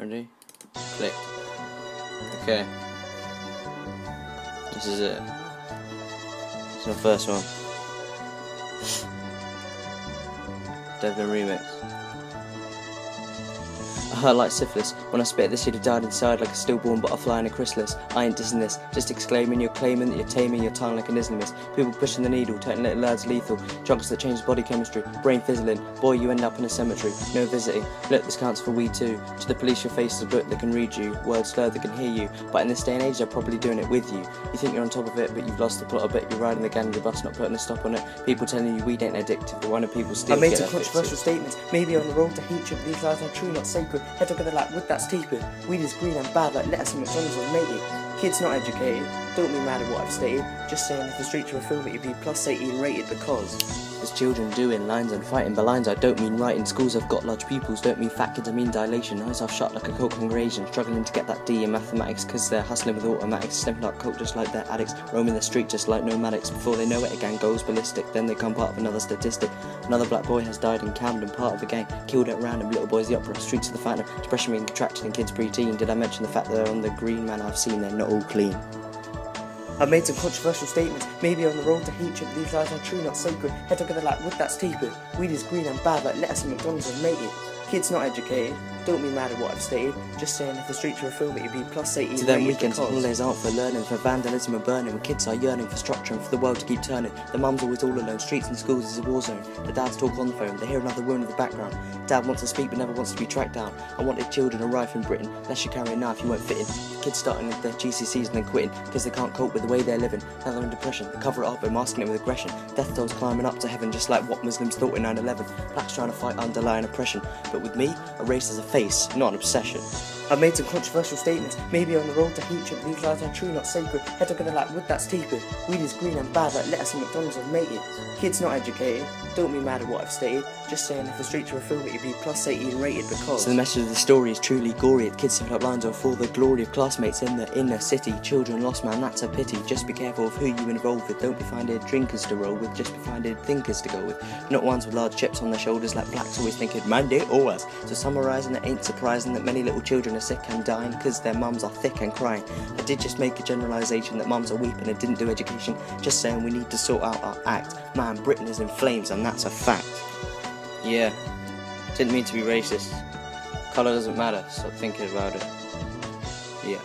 Ready? Click. Okay. This is it. This is my first one. Devlin remix. I like syphilis. When I spit this, you'd have died inside like a stillborn butterfly in a chrysalis. I ain't dissing this, just exclaiming you're claiming that you're taming your tongue like an Islamist. People pushing the needle, turning little lads lethal. Drugs that change body chemistry, brain fizzling. Boy, you end up in a cemetery. No visiting. Look, this counts for weed too. To the police, your face is a book that can read you, words slurred that can hear you. But in this day and age, they're probably doing it with you. You think you're on top of it, but you've lost the plot a bit. You're riding the gang of the bus, not putting a stop on it. People telling you weed ain't addictive, the one of people still. I made some controversial statements, maybe on the road to hatred, but these lies are true, not sacred. Head together like wood that's tapered. Weed is green and bad like lettuce and McDonald's or mated. Kids not educated, don't be mad at what I've stated. Just saying if the streets were a film it would be plus 18 rated because there's children doing lines and fighting the lines. I don't mean writing. Schools have got large pupils, don't mean fat kids, I mean dilation. Eyes half shut like a coke congregation, struggling to get that D in mathematics cause they're hustling with automatics, sniffing up coke just like they're addicts, roaming the street just like nomadics. Before they know it, a gang goes ballistic, then they come part of another statistic. Another black boy has died in Camden, part of a gang, killed at random, little boys the opera, streets of the phantom, depression being contracted in kids pre-teen. Did I mention the fact that they're on the green? Man, I've seen they're not all clean. I've made some controversial statements, maybe on the road to hatred, but these lies are true, not sacred. Head together like wood that's tapered. Weed is green and bad like lettuce and McDonald's or mated. Kids not educated, don't be mad at what I've stated. Just saying if the streets were a film it would be plus 18 to them weekends and holidays aren't for learning, for vandalism and burning. When kids are yearning for structure and for the world to keep turning. The mum's always all alone, streets and schools is a war zone. The dads talk on the phone, they hear another woman in the background. Dad wants to speak but never wants to be tracked down. Unwanted children are rife in Britain, unless you carry a knife you won't fit in. Kids starting with their GCSEs and then quitting because they can't cope with the way they're living. Now they're in depression, they cover it up by masking it with aggression. Death tolls climbing up to heaven just like what Muslims thought in 9/11. Blacks trying to fight underlying oppression, but with me, a race is a face, not an obsession. I've made some controversial statements, maybe on the road to hatred, but these lies are true, not sacred. Head together like wood that's tapered. Weed is green and bad like lettuce and McDonald's or mated. Kids not educated, don't be mad at what I've stated. Just saying if the streets were a film it would be plus 18 rated because so the message of the story is truly gory. The kids put up lines are for the glory of classmates in the inner city. Children lost, man, that's a pity. Just be careful of who you involve with. Don't be finding drinkers to roll with, just be finding thinkers to go with. Not ones with large chips on their shoulders like blacks always thinking man they or us. So summarising, it ain't surprising that many little children are sick and dying because their mums are thick and crying. I did just make a generalisation that mums are weeping and didn't do education. Just saying we need to sort out our act. Man, Britain is in flames and that's a fact. Yeah, didn't mean to be racist. Colour doesn't matter, stop thinking about it. Yeah.